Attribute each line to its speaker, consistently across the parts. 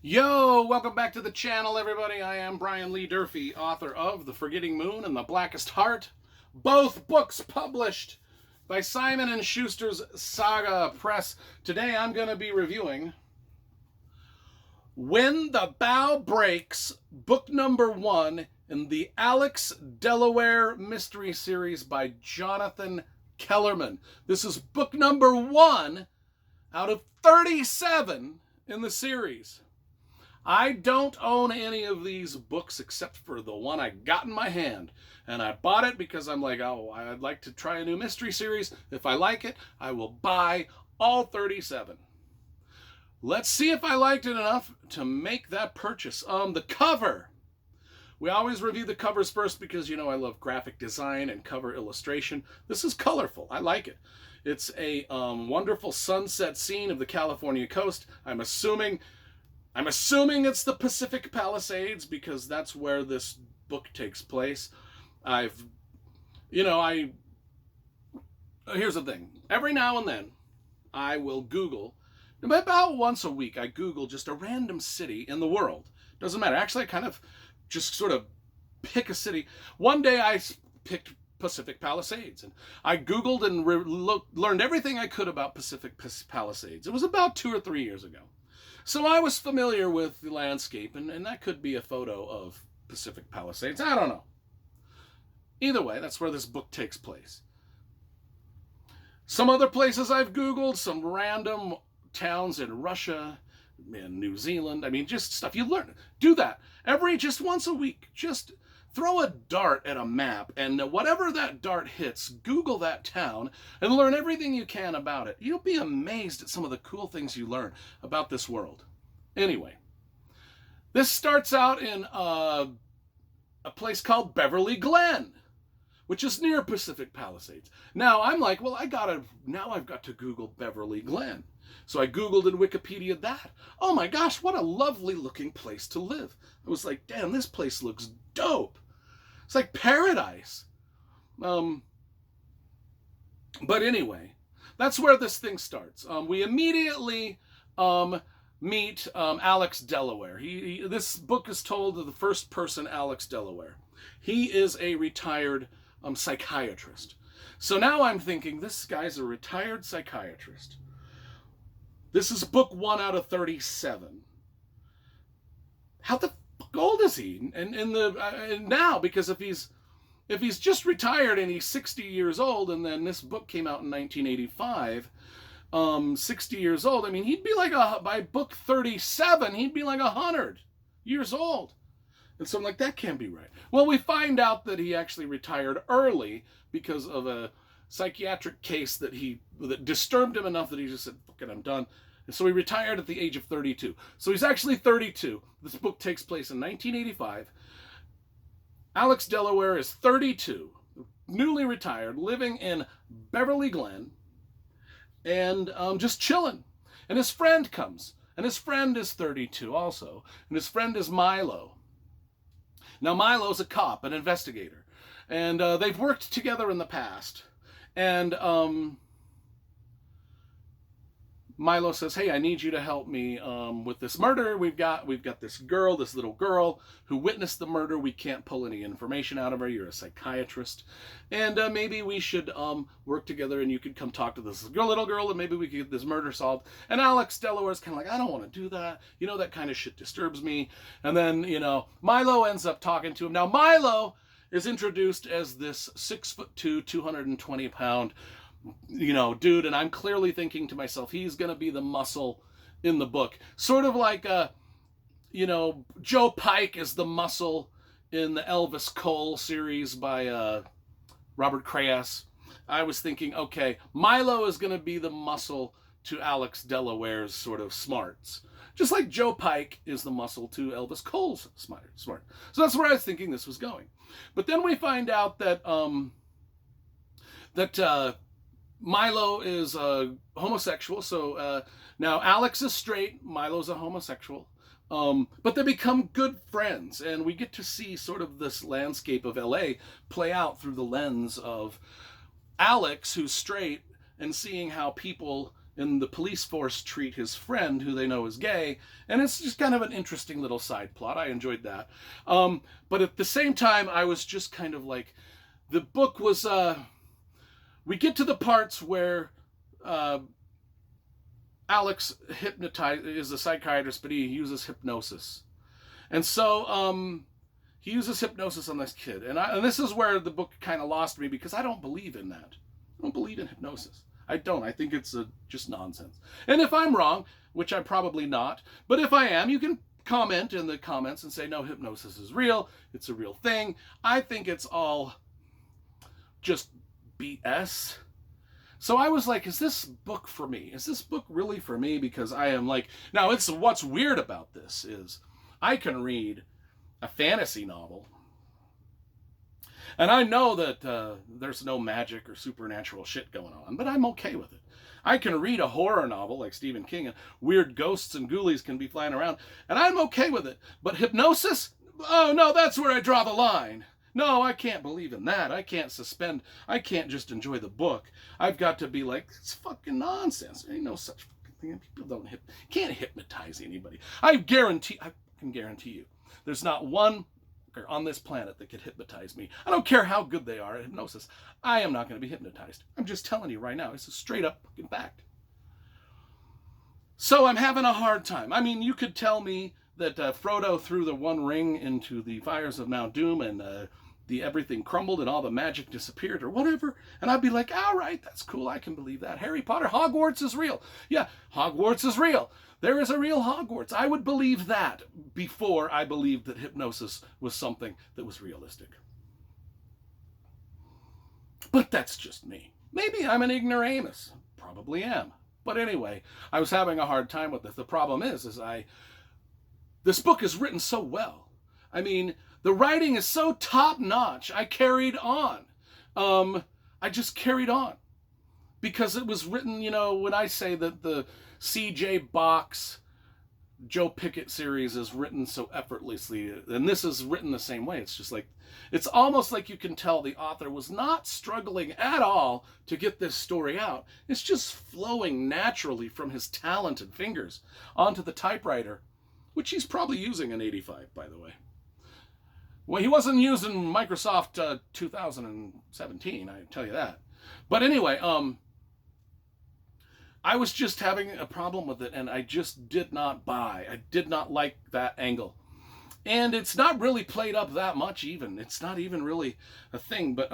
Speaker 1: Yo, welcome back to the channel, everybody. I am Brian Lee Durfee, author of The Forgetting Moon and The Blackest Heart, both books published by Simon & Schuster's Saga Press. Today I'm going to be reviewing When the Bough Breaks, book number 1 in the Alex Delaware mystery series by Jonathan Kellerman. This is book number 1 out of 37 in the series. I don't own any of these books except for the one I got in my hand. And I bought it because I'm like, oh, I'd like to try a new mystery series. If I like it, I will buy all 37. Let's see if I liked it enough to make that purchase. The cover. We always review the covers first because, you know, I love graphic design and cover illustration. This is colorful. I like it. It's a wonderful sunset scene of the California coast. I'm assuming it's the Pacific Palisades because that's where this book takes place. Here's the thing. Every now and then, I will Google, about once a week, I Google just a random city in the world. Doesn't matter. Actually, I kind of just sort of pick a city. One day I picked Pacific Palisades, and I Googled and learned everything I could about Pacific Palisades. It was about 2 or 3 years ago. So I was familiar with the landscape, and that could be a photo of Pacific Palisades. I don't know. Either way, that's where this book takes place. Some other places I've Googled, some random towns in Russia and New Zealand. I mean, just stuff you learn. Do that just once a week. Just throw a dart at a map, and whatever that dart hits, Google that town and learn everything you can about it. You'll be amazed at some of the cool things you learn about this world. Anyway, this starts out in a place called Beverly Glen, which is near Pacific Palisades. Now I'm like, well, I've got to Google Beverly Glen. So I Googled and Wikipedia that. Oh my gosh, what a lovely looking place to live. I was like, damn, this place looks dope. It's like paradise. But anyway, that's where this thing starts. We immediately meet Alex Delaware. This book is told of the first person, Alex Delaware. He is a retired psychiatrist. So now I'm thinking, this guy's a retired psychiatrist. This is book 1 out of 37. How the fuck old is he? And now, because if he's just retired and he's 60 years old, and then this book came out in 1985, 60 years old, I mean, he'd be like by book 37, he'd be like 100 years old. And so I'm like, that can't be right. Well, we find out that he actually retired early because of a psychiatric case that disturbed him enough that he just said, fuck it, I'm done. And so he retired at the age of 32. So he's actually 32. This book takes place in 1985. Alex Delaware is 32, newly retired, living in Beverly Glen, and just chilling. And his friend comes, and his friend is 32 also, and his friend is Milo. Now Milo's a cop, an investigator, and they've worked together in the past. And Milo says, hey, I need you to help me with this murder. We've got this little girl who witnessed the murder. We can't pull any information out of her. You're a psychiatrist. And maybe we should work together, and you could come talk to this little girl, and maybe we could get this murder solved. And Alex Delaware's kind of like, I don't want to do that. You know, that kind of shit disturbs me. And then, Milo ends up talking to him. Now, Milo is introduced as this 6'2", 220-pound dude, and I'm clearly thinking to myself, he's going to be the muscle in the book. Sort of like, Joe Pike is the muscle in the Elvis Cole series by Robert Krayas. I was thinking, okay, Milo is going to be the muscle to Alex Delaware's sort of smarts. Just like Joe Pike is the muscle to Elvis Cole's smart. So that's where I was thinking this was going. But then we find out that Milo is homosexual. So now Alex is straight, Milo's a homosexual. But they become good friends, and we get to see sort of this landscape of LA play out through the lens of Alex, who's straight, and seeing how people and the police force treat his friend, who they know is gay, and it's just kind of an interesting little side plot. I enjoyed that. But at the same time, I was just kind of like, the book was, we get to the parts where Alex is a psychiatrist, but he uses hypnosis. And so he uses hypnosis on this kid. And this is where the book kind of lost me, because I don't believe in that. I don't believe in hypnosis. I don't. I think it's just nonsense. And if I'm wrong, which I'm probably not, but if I am, you can comment in the comments and say, no, hypnosis is real. It's a real thing. I think it's all just BS. So I was like, is this book for me? Is this book really for me? Because I am like, now what's weird about this is I can read a fantasy novel, and I know that there's no magic or supernatural shit going on, but I'm okay with it. I can read a horror novel like Stephen King, and weird ghosts and ghoulies can be flying around, and I'm okay with it. But hypnosis? Oh no, that's where I draw the line. No, I can't believe in that. I can't just enjoy the book. I've got to be like, it's fucking nonsense. There ain't no such fucking thing. People can't hypnotize anybody. I can guarantee you, there's not one on this planet that could hypnotize me. I don't care how good they are at hypnosis. I am not going to be hypnotized. I'm just telling you right now. It's a straight up fucking fact. So I'm having a hard time. I mean, you could tell me that Frodo threw the one ring into the fires of Mount Doom, and everything crumbled and all the magic disappeared or whatever, and I'd be like, all right, that's cool. I can believe that. Harry Potter, Hogwarts is real. Yeah, Hogwarts is real. There is a real Hogwarts. I would believe that before I believed that hypnosis was something that was realistic. But that's just me. Maybe I'm an ignoramus. Probably am. But anyway, I was having a hard time with this. The problem is this book is written so well. I mean, the writing is so top-notch. I carried on. I just carried on. Because it was written, when I say that the C.J. Box, Joe Pickett series is written so effortlessly, and this is written the same way. It's just like, it's almost like you can tell the author was not struggling at all to get this story out. It's just flowing naturally from his talented fingers onto the typewriter, which he's probably using an 85, by the way. Well, he wasn't using Microsoft 2017, I tell you that. But anyway, I was just having a problem with it, and I just did not buy. I did not like that angle. And it's not really played up that much even. It's not even really a thing, but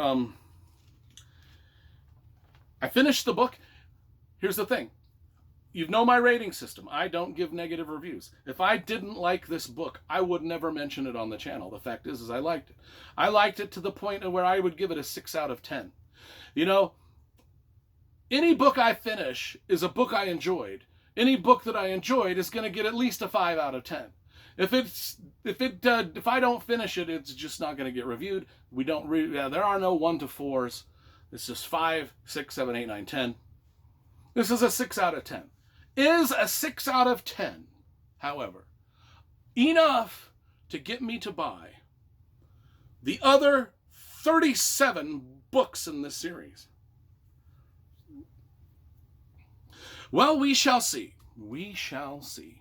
Speaker 1: I finished the book. Here's the thing. You know my rating system. I don't give negative reviews. If I didn't like this book, I would never mention it on the channel. The fact is I liked it. I liked it to the point where I would give it a 6 out of 10. Any book I finish is a book I enjoyed. Any book that I enjoyed is going to get at least a 5 out of 10. If I don't finish it, it's just not going to get reviewed. There are no 1 to 4s. It's just 5, 6, 7, 8, 9, 10. This is a 6 out of 10. Is a 6 out of 10, however, enough to get me to buy the other 37 books in this series? Well, we shall see. We shall see.